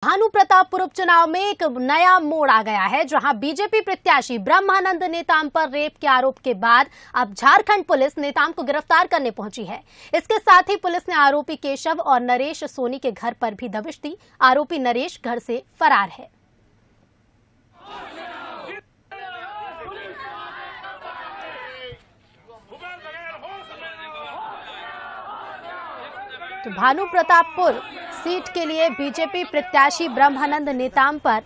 भानु प्रतापपुर उपचुनाव में एक नया मोड़ आ गया है, जहां बीजेपी प्रत्याशी ब्रह्मानंद नेताम पर रेप के आरोप के बाद अब झारखंड पुलिस नेताम को गिरफ्तार करने पहुंची है। इसके साथ ही पुलिस ने आरोपी केशव और नरेश सोनी के घर पर भी दबिश दी। आरोपी नरेश घर से फरार है। तो भानु प्रतापपुर सीट के लिए बीजेपी प्रत्याशी ब्रह्मानंद नेताम पर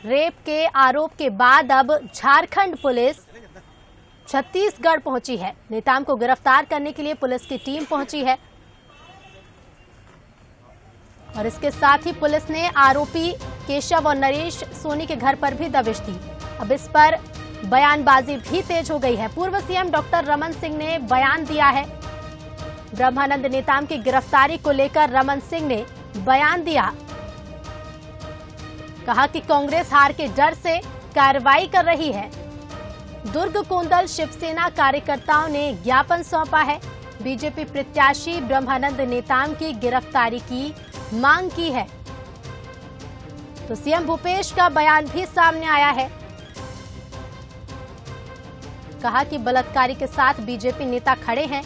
रेप के आरोप के बाद अब झारखंड पुलिस छत्तीसगढ़ पहुंची है। नेताम को गिरफ्तार करने के लिए पुलिस की टीम पहुंची है और इसके साथ ही पुलिस ने आरोपी केशव और नरेश सोनी के घर पर भी दबिश दी। अब इस पर बयानबाजी भी तेज हो गई है। पूर्व सीएम डॉक्टर रमन सिंह ने बयान दिया है। ब्रह्मानंद नेताम की गिरफ्तारी को लेकर रमन सिंह ने बयान दिया। कहा कि कांग्रेस हार के डर से कार्रवाई कर रही है। दुर्ग कोंदल शिवसेना कार्यकर्ताओं ने ज्ञापन सौंपा है। बीजेपी प्रत्याशी ब्रह्मानंद नेताम की गिरफ्तारी की मांग की है। तो सीएम भूपेश का बयान भी सामने आया है। कहा कि बलात्कारी के साथ बीजेपी नेता खड़े हैं।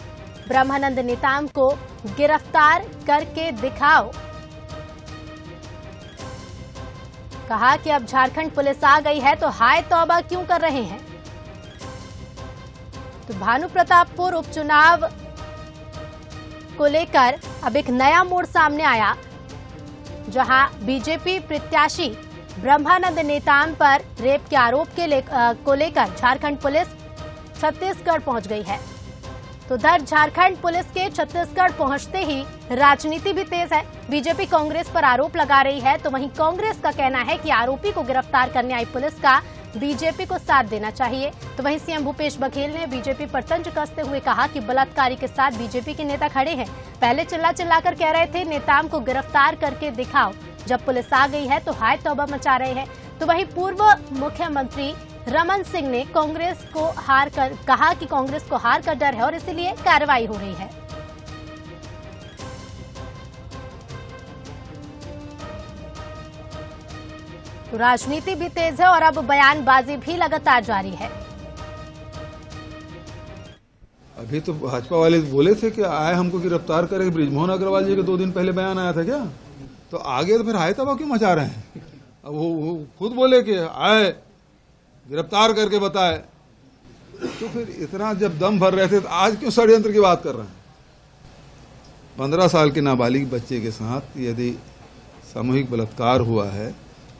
ब्रह्मानंद नेताम को गिरफ्तार करके दिखाओ। कहा कि अब झारखंड पुलिस आ गई है तो हाय तौबा क्यों कर रहे हैं। तो भानु प्रतापपुर उपचुनाव को लेकर अब एक नया मोड़ सामने आया, जहां बीजेपी प्रत्याशी ब्रह्मानंद नेताम पर रेप के आरोप को लेकर झारखंड पुलिस छत्तीसगढ़ पहुंच गई है। तो उधर झारखंड पुलिस के छत्तीसगढ़ पहुंचते ही राजनीति भी तेज है। बीजेपी कांग्रेस पर आरोप लगा रही है, तो वहीं कांग्रेस का कहना है कि आरोपी को गिरफ्तार करने आई पुलिस का बीजेपी को साथ देना चाहिए। तो वहीं सीएम भूपेश बघेल ने बीजेपी पर तंज कसते हुए कहा कि बलात्कारी के साथ बीजेपी के नेता खड़े हैं। पहले चिल्लाकर कह रहे थे नेताम को गिरफ्तार करके दिखाओ, जब पुलिस आ गई है तो हाय तौबा मचा रहे हैं। तो वहीं पूर्व मुख्यमंत्री रमन सिंह ने कांग्रेस को कहा कि कांग्रेस को हार का डर है और इसीलिए कार्रवाई हो रही है। तो राजनीति भी तेज है और अब बयानबाजी भी लगातार जारी है। अभी तो भाजपा वाले बोले थे कि आए हमको गिरफ्तार करेंगे। बृजमोहन अग्रवाल जी के 2 दिन पहले बयान आया था क्या? तो आगे तो फिर हाय तौबा क्यों मचा रहे हैं? अब वो खुद बोले कि आए गिरफ्तार करके बताए, तो फिर इतना जब दम भर रहे थे तो आज क्यों षड्यंत्र की बात कर रहे हैं? 15 साल के नाबालिग बच्चे के साथ यदि सामूहिक बलात्कार हुआ है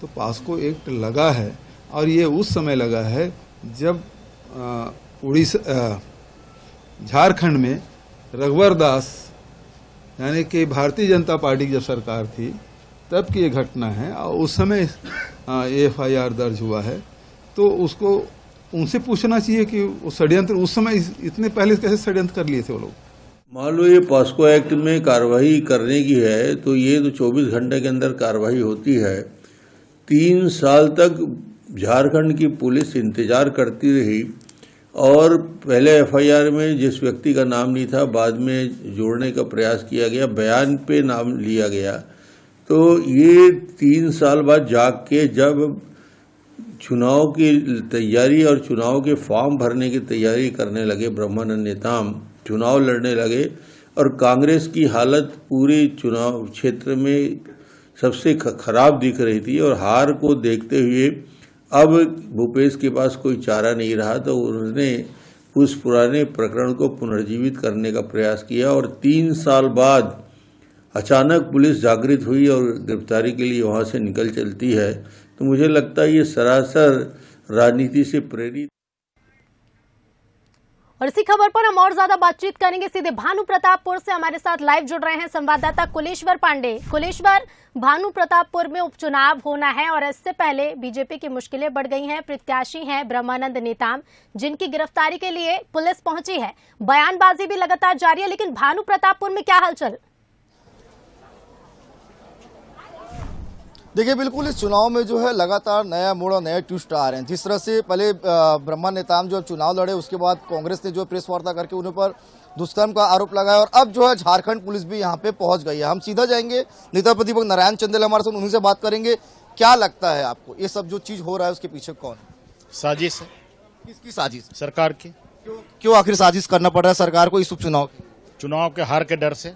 तो पास्को एक्ट लगा है, और ये उस समय लगा है जब झारखंड में रघुवर दास यानी कि भारतीय जनता पार्टी की जब सरकार थी तब की ये घटना है, और उस समय FIR दर्ज हुआ है। तो उसको उनसे पूछना चाहिए कि वो षड्यंत्र उस समय इतने पहले कैसे षड्यंत्र कर लिए थे वो लोग। मान लो ये पॉस्को एक्ट में कार्रवाई करने की है तो ये तो 24 घंटे के अंदर कार्रवाई होती है। 3 साल तक झारखंड की पुलिस इंतजार करती रही, और पहले FIR में जिस व्यक्ति का नाम नहीं था बाद में जोड़ने का प्रयास किया गया, बयान पे नाम लिया गया। तो ये 3 साल बाद जाग के जब चुनाव की तैयारी और चुनाव के फॉर्म भरने की तैयारी करने लगे, ब्रह्मानंद नेताम चुनाव लड़ने लगे, और कांग्रेस की हालत पूरे चुनाव क्षेत्र में सबसे खराब दिख रही थी, और हार को देखते हुए अब भूपेश के पास कोई चारा नहीं रहा, तो उन्होंने उस पुराने प्रकरण को पुनर्जीवित करने का प्रयास किया। और 3 साल बाद अचानक पुलिस जागृत हुई और गिरफ्तारी के लिए वहां से निकल चलती है। तो मुझे लगता है ये सरासर राजनीति से प्रेरित। और इसी खबर पर हम और ज्यादा बातचीत करेंगे। सीधे भानु प्रतापपुर से हमारे साथ लाइव जुड़ रहे हैं संवाददाता कुलेश्वर पांडे। कुलेश्वर, भानु प्रतापपुर में उपचुनाव होना है और इससे पहले बीजेपी की मुश्किलें बढ़ गई हैं। प्रत्याशी हैं ब्रह्मानंद नेताम, जिनकी गिरफ्तारी के लिए पुलिस पहुंची है। बयानबाजी भी लगातार जारी है, लेकिन भानु प्रतापपुर में क्या हलचल? देखिए, बिल्कुल इस चुनाव में जो है लगातार नया मोड़ और नए ट्विस्ट आ रहे हैं। जिस तरह से पहले ब्रह्मानंद नेताम जो चुनाव लड़े, उसके बाद कांग्रेस ने जो प्रेस वार्ता करके उन पर दुष्कर्म का आरोप लगाया और अब जो है झारखंड पुलिस भी यहाँ पे पहुंच गई है। हम सीधा जाएंगे नेता प्रतिपक्ष नारायण चंदेल हमारे साथ, उन्हीं से बात करेंगे। क्या लगता है आपको ये सब जो चीज हो रहा है उसके पीछे कौन है? साजिश है किसकी साजिश? सरकार की। क्यों आखिर साजिश करना पड़ रहा है सरकार को इस उपचुनाव की? चुनाव के हार के डर से।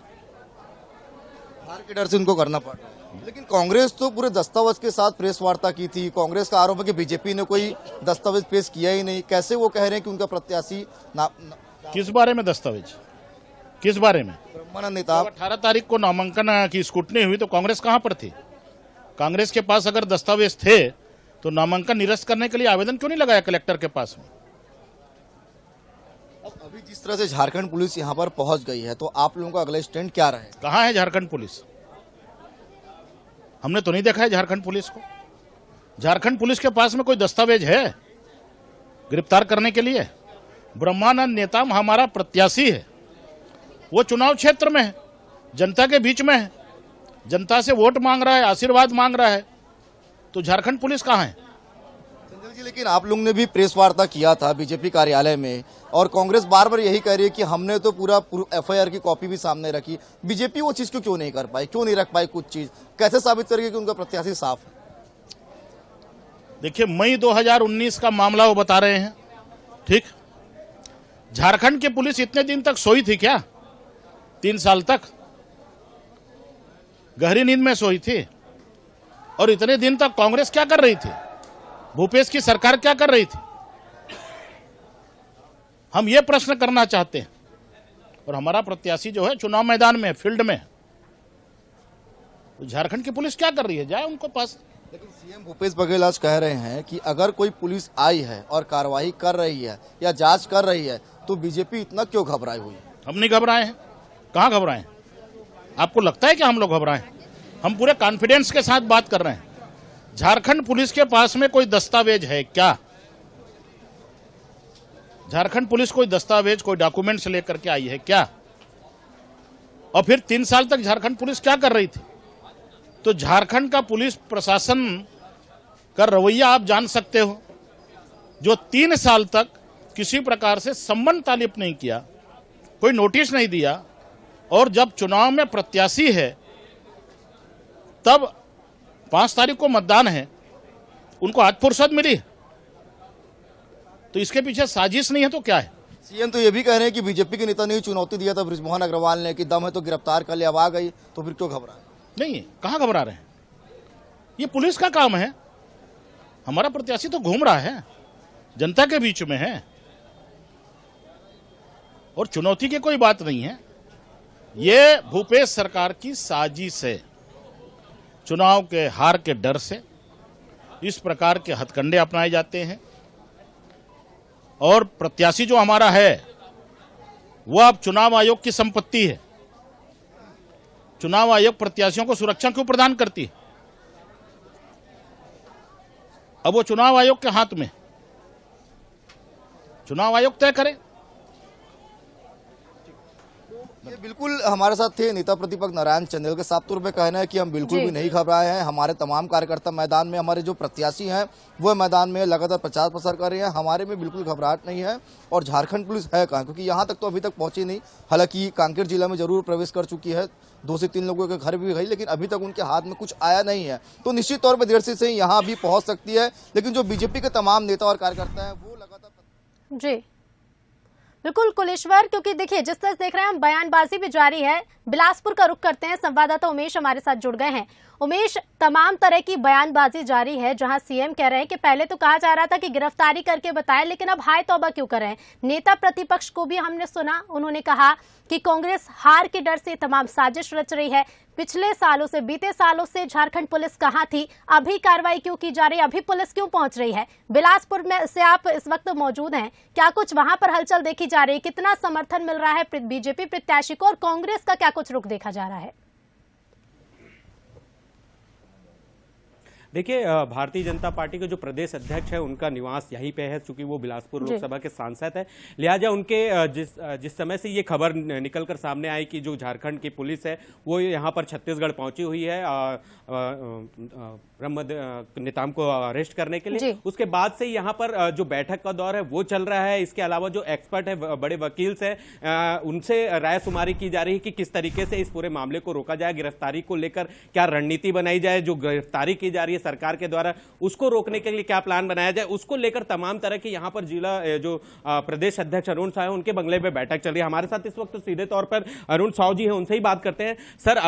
हार के डर से उनको करना पड़ रहा है। लेकिन कांग्रेस तो पूरे दस्तावेज के साथ प्रेस वार्ता की थी। कांग्रेस का आरोप है कि बीजेपी ने कोई दस्तावेज पेश किया ही नहीं। कैसे वो कह रहे हैं कि उनका प्रत्याशी किस बारे में दस्तावेज, किस बारे में? ब्रह्मानंद नेता 18 तारीख को नामांकन की स्कूटनी हुई तो कांग्रेस कहां पर थी? कांग्रेस के पास अगर दस्तावेज थे तो नामांकन निरस्त करने के लिए आवेदन क्यों नहीं लगाया कलेक्टर के पास में? अभी जिस तरह से झारखंड पुलिस यहाँ पर पहुंच गई है तो आप लोगों का अगला स्टैंड क्या रहे? कहां है झारखंड पुलिस? हमने तो नहीं देखा है झारखंड पुलिस को। झारखंड पुलिस के पास में कोई दस्तावेज है गिरफ्तार करने के लिए? ब्रह्मानंद नेताम हमारा प्रत्याशी है, वो चुनाव क्षेत्र में है, जनता के बीच में है, जनता से वोट मांग रहा है, आशीर्वाद मांग रहा है, तो झारखंड पुलिस कहां है? चंदेल जी, लेकिन आप लोगों ने भी प्रेस वार्ता किया था बीजेपी कार्यालय में और कांग्रेस बार बार यही कह रही है कि हमने तो पूरा एफआईआर की कॉपी भी सामने रखी। बीजेपी वो चीज क्यों नहीं कर पाई, क्यों नहीं रख पाई कुछ चीज? कैसे साबित करेगी कि उनका प्रत्याशी साफ है? देखिए, मई 2019 का मामला वो बता रहे हैं, ठीक। झारखंड की पुलिस इतने दिन तक सोई थी क्या? 3 साल तक गहरी नींद में सोई थी। और इतने दिन तक कांग्रेस क्या कर रही थी? भूपेश की सरकार क्या कर रही थी? हम ये प्रश्न करना चाहते हैं। और हमारा प्रत्याशी जो है चुनाव मैदान में, फील्ड में, तो झारखंड की पुलिस क्या कर रही है? जाए उनको पास। लेकिन सीएम भूपेश बघेल आज कह रहे हैं कि अगर कोई पुलिस आई है और कार्रवाई कर रही है या जांच कर रही है तो बीजेपी इतना क्यों घबराई हुई है? हम नहीं घबराए हैं। कहां घबराए? आपको लगता है कि हम लोग घबराए? हम पूरे कॉन्फिडेंस के साथ बात कर रहे हैं। झारखंड पुलिस के पास में कोई दस्तावेज है क्या? झारखंड पुलिस कोई दस्तावेज, कोई डॉक्यूमेंट्स लेकर के आई है क्या? और फिर 3 साल तक झारखंड पुलिस क्या कर रही थी? तो झारखंड का पुलिस प्रशासन का रवैया आप जान सकते हो, जो 3 साल तक किसी प्रकार से संबंध तालिब नहीं किया, कोई नोटिस नहीं दिया, और जब चुनाव में प्रत्याशी है तब 5 तारीख को मतदान है, उनको आज फुर्सत मिली, तो इसके पीछे साजिश नहीं है तो क्या है? सीएम तो ये भी कह रहे हैं कि बीजेपी के नेता ने चुनौती दिया था बृजमोहन अग्रवाल ने कि दम है तो गिरफ्तार कर लिया, अब आ गई तो फिर क्यों घबरा? नहीं, कहां घबरा रहे हैं? ये पुलिस का काम है। हमारा प्रत्याशी तो घूम रहा है, जनता के बीच में है, और चुनौती की कोई बात नहीं है। ये भूपेश सरकार की साजिश है। चुनाव के हार के डर से इस प्रकार के हथकंडे अपनाए जाते हैं, और प्रत्याशी जो हमारा है वह अब चुनाव आयोग की संपत्ति है। चुनाव आयोग प्रत्याशियों को सुरक्षा क्यों प्रदान करती है? अब वो चुनाव आयोग के हाथ में, चुनाव आयोग तय करे। ये बिल्कुल हमारे साथ थे नेता प्रतिपक्ष नारायण चंदेल के। साफ तौर पे कहना है कि हम बिल्कुल भी नहीं घबराए हैं। हमारे तमाम कार्यकर्ता मैदान में, हमारे जो प्रत्याशी हैं वो मैदान में लगातार प्रचार प्रसार कर रहे हैं। हमारे में बिल्कुल घबराहट नहीं है। और झारखंड पुलिस है कहाँ, क्योंकि यहाँ तक तो अभी तक पहुंची नहीं। हालांकि कांकेर जिला में जरूर प्रवेश कर चुकी है, 2 से 3 लोगों के घर भी गई, लेकिन अभी तक उनके हाथ में कुछ आया नहीं है। तो निश्चित तौर पर देर से यहाँ भी पहुंच सकती है। लेकिन जो बीजेपी के तमाम नेता और कार्यकर्ता है वो लगातार जी बिल्कुल कुलेश्वर, क्योंकि देखिए जिस तरह से देख रहे हैं हम, बयानबाजी भी जारी है। बिलासपुर का रुख करते हैं, संवाददाता उमेश हमारे साथ जुड़ गए हैं। उमेश, तमाम तरह की बयानबाजी जारी है, जहां सीएम कह रहे हैं कि पहले तो कहा जा रहा था कि गिरफ्तारी करके बताएं, लेकिन अब हाय तौबा क्यों कर रहे हैं। नेता प्रतिपक्ष को भी हमने सुना, उन्होंने कहा कि कांग्रेस हार के डर से तमाम साजिश रच रही है। पिछले सालों से, बीते सालों से झारखंड पुलिस कहां थी, अभी कार्रवाई क्यों की जा रही है, अभी पुलिस क्यों पहुंच रही है? बिलासपुर में से आप इस वक्त मौजूद हैं, क्या कुछ वहां पर हलचल देखी जा रही है? कितना समर्थन मिल रहा है बीजेपी प्रत्याशी को, और कांग्रेस का क्या कुछ रुख देखा जा रहा है? देखिए, भारतीय जनता पार्टी के जो प्रदेश अध्यक्ष है उनका निवास यहीं पे है, चूंकि वो बिलासपुर लोकसभा के सांसद है। लिहाजा उनके जिस समय से ये खबर निकलकर सामने आई कि जो झारखंड की पुलिस है वो यहाँ पर छत्तीसगढ़ पहुंची हुई है ब्रह्म नेताम को अरेस्ट करने के लिए, उसके बाद से यहाँ पर जो बैठक का दौर है वो चल रहा है। इसके अलावा जो एक्सपर्ट है, बड़े वकील से उनसे राय शुमारी की जा रही है कि किस तरीके से इस पूरे मामले को रोका जाए, गिरफ्तारी को लेकर क्या रणनीति बनाई जाए, जो गिरफ्तारी की जा रही है सरकार के द्वारा उसको रोकने के लिए क्या प्लान बनाया जाए, उसको लेकर तमाम तरह की यहाँ पर जिला जो प्रदेश अध्यक्ष अरुण साव है उनके बंगले में बैठक चल रही है। हमारे साथ इस वक्त सीधे तौर पर अरुण साव जी है, उनसे ही बात करते हैं। सर,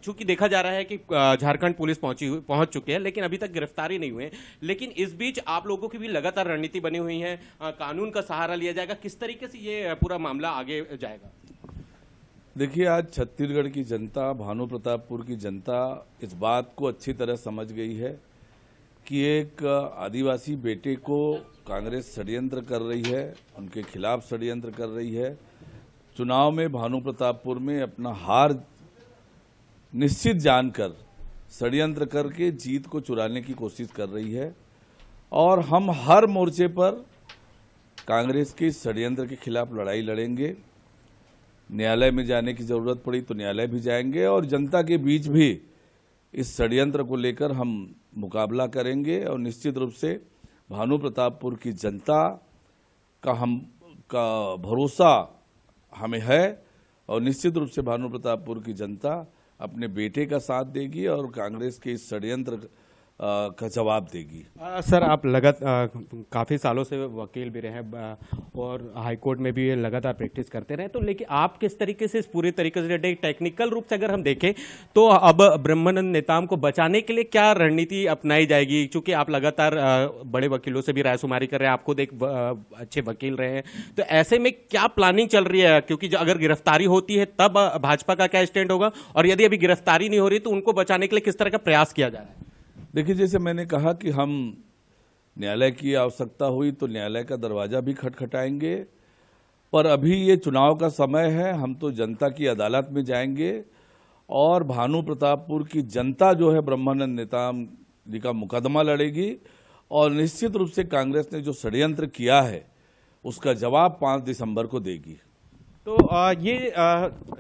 चूंकि देखा जा रहा है कि झारखंड पुलिस पहुंच चुकी है लेकिन अभी तक गिरफ्तारी नहीं हुई, लेकिन इस बीच आप लोगों की भी लगातार रणनीति बनी हुई है, कानून का सहारा लिया जाएगा, किस तरीके से ये पूरा मामला आगे जाएगा? देखिए, आज छत्तीसगढ़ की जनता, भानु प्रतापपुर की जनता इस बात को अच्छी तरह समझ गई है कि एक आदिवासी बेटे को कांग्रेस षड्यंत्र कर रही है, उनके खिलाफ षड्यंत्र कर रही है। चुनाव में भानु प्रतापपुर में अपना हार निश्चित जानकर षड्यंत्र करके जीत को चुराने की कोशिश कर रही है और हम हर मोर्चे पर कांग्रेस के षड्यंत्र के खिलाफ लड़ाई लड़ेंगे। न्यायालय में जाने की जरूरत पड़ी तो न्यायालय भी जाएंगे और जनता के बीच भी इस षड्यंत्र को लेकर हम मुकाबला करेंगे और निश्चित रूप से भानु प्रतापपुर की जनता का भरोसा हमें है और निश्चित रूप से भानु प्रतापपुर की जनता अपने बेटे का साथ देगी और कांग्रेस के इस षड्यंत्र का जवाब देगी। सर, आप काफी सालों से वकील भी रहे हैं और हाईकोर्ट में भी लगातार प्रैक्टिस करते रहे, तो लेकिन आप किस तरीके से इस पूरी तरीके से टेक्निकल रूप से अगर हम देखें तो अब ब्रह्मानंद नेताम को बचाने के लिए क्या रणनीति अपनाई जाएगी? क्योंकि आप लगातार बड़े वकीलों से भी रायशुमारी कर रहे हैं, आप खुद एक अच्छे वकील रहे हैं, तो ऐसे में क्या प्लानिंग चल रही है? क्योंकि अगर गिरफ्तारी होती है तब भाजपा का क्या स्टैंड होगा और यदि अभी गिरफ्तारी नहीं हो रही तो उनको बचाने के लिए किस तरह का प्रयास किया जा रहा है? देखिए, जैसे मैंने कहा कि हम न्यायालय की आवश्यकता हुई तो न्यायालय का दरवाजा भी खटखटाएंगे, पर अभी ये चुनाव का समय है, हम तो जनता की अदालत में जाएंगे और भानु प्रतापपुर की जनता जो है ब्रह्मानंद नेताम जी का मुकदमा लड़ेगी और निश्चित रूप से कांग्रेस ने जो षड्यंत्र किया है उसका जवाब 5 दिसंबर को देगी। तो ये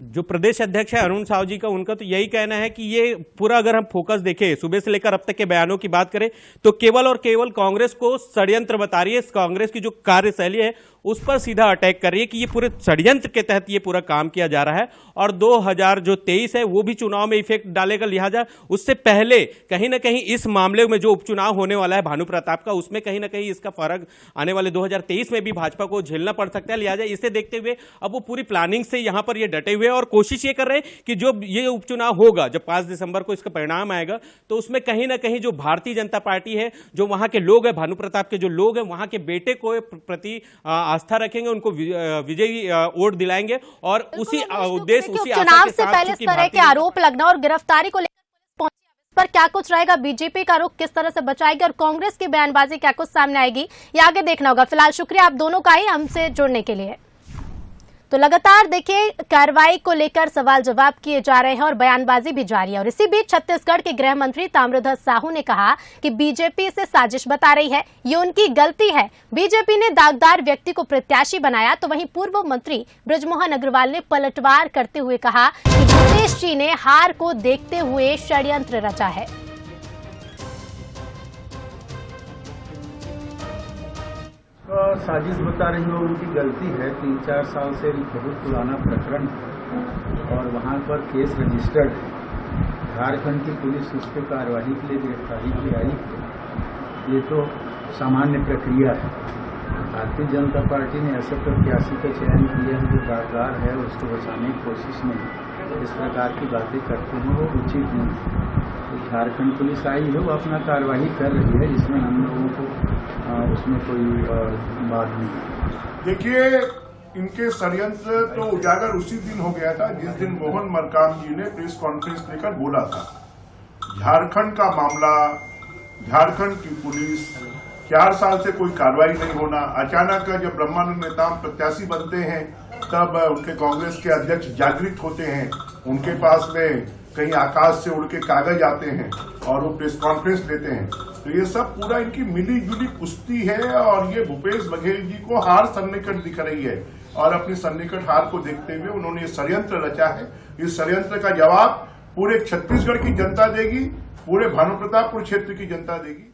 जो प्रदेश अध्यक्ष है अरुण साव जी का, उनका तो यही कहना है कि ये पूरा अगर हम फोकस देखें सुबह से लेकर अब तक के बयानों की बात करें तो केवल और केवल कांग्रेस को षड्यंत्र बता रही है, कांग्रेस की जो कार्यशैली है उस पर सीधा अटैक कर रही है कि ये पूरे षड्यंत्र के तहत ये पूरा काम किया जा रहा है और 2023 है वो भी चुनाव में इफेक्ट डालेगा। लिहाजा उससे पहले कहीं ना कहीं इस मामले में जो उपचुनाव होने वाला है भानु प्रताप का, उसमें कहीं ना कहीं इसका फर्क आने वाले 2023 में भी भाजपा को झेलना पड़ सकता है। लिहाजा इसे देखते हुए अब वो पूरी प्लानिंग से यहां पर ये डटे हुए और कोशिश ये कर रहे हैं कि जो ये उपचुनाव होगा, जब 5 दिसंबर को इसका परिणाम आएगा तो उसमें कहीं ना कहीं जो भारतीय जनता पार्टी है, जो वहां के लोग हैं, भानु प्रताप के जो लोग हैं, वहां के बेटे को प्रति आस्था रखेंगे, उनको विजयी वोट दिलाएंगे और उसी उद्देश्य, उसी चुनाव से पहले इस तरह के आरोप लगना और गिरफ्तारी को लेकर पुलिस पहुंची, इस पर क्या कुछ रहेगा? बीजेपी का रुख किस तरह से बचाएगी और कांग्रेस की बयानबाजी क्या कुछ सामने आएगी, ये आगे देखना होगा। फिलहाल शुक्रिया आप दोनों का ही हमसे जुड़ने के लिए। तो लगातार देखिए कार्रवाई को लेकर सवाल जवाब किए जा रहे हैं और बयानबाजी भी जारी है और इसी बीच छत्तीसगढ़ के गृह मंत्री ताम्रध्वज साहू ने कहा कि बीजेपी इसे साजिश बता रही है, ये उनकी गलती है। बीजेपी ने दागदार व्यक्ति को प्रत्याशी बनाया तो वहीं पूर्व मंत्री बृजमोहन अग्रवाल ने पलटवार करते हुए कहा कि भूपेश जी ने हार को देखते हुए षड्यंत्र रचा है। साजिश बता रही हो, उनकी गलती है। 3-4 साल से बहुत पुराना प्रकरण और वहाँ पर केस रजिस्टर्ड, झारखंड की पुलिस उस पर कार्रवाई के लिए, गिरफ्तारी के लिए आई। ये तो सामान्य प्रक्रिया है। भारतीय जनता पार्टी ने ऐसे प्रत्याशी का चयन किया है जो दागदार है, उसको बचाने की कोशिश में इस प्रकार की बातें करते हैं, वो उचित नहीं। तो झारखंड पुलिस आई है, वो अपना कार्रवाई कर रही है, इसमें हम लोगों को उसमें कोई बात नहीं। देखिए, इनके षड्यंत्र तो उजागर उसी दिन हो गया था जिस दिन मोहन मरकाम जी ने प्रेस कॉन्फ्रेंस लेकर बोला था झारखंड का मामला, झारखंड की पुलिस, 4 साल से कोई कार्रवाई नहीं होना। अचानक जब ब्रह्मानंद नेताम प्रत्याशी बनते हैं तब उनके कांग्रेस के अध्यक्ष जागृत होते हैं, उनके पास में कहीं आकाश से उड़ के कागज आते हैं और वो प्रेस कॉन्फ्रेंस लेते हैं। तो ये सब पूरा इनकी मिली जुली कुश्ती है और ये भूपेश बघेल जी को हार सन्निकट दिख रही है और अपनी सन्निकट हार को देखते हुए उन्होंने ये षड्यंत्र रचा है। इस षड्यंत्र का जवाब पूरे छत्तीसगढ़ की जनता देगी, पूरे भानुप्रतापपुर क्षेत्र की जनता देगी।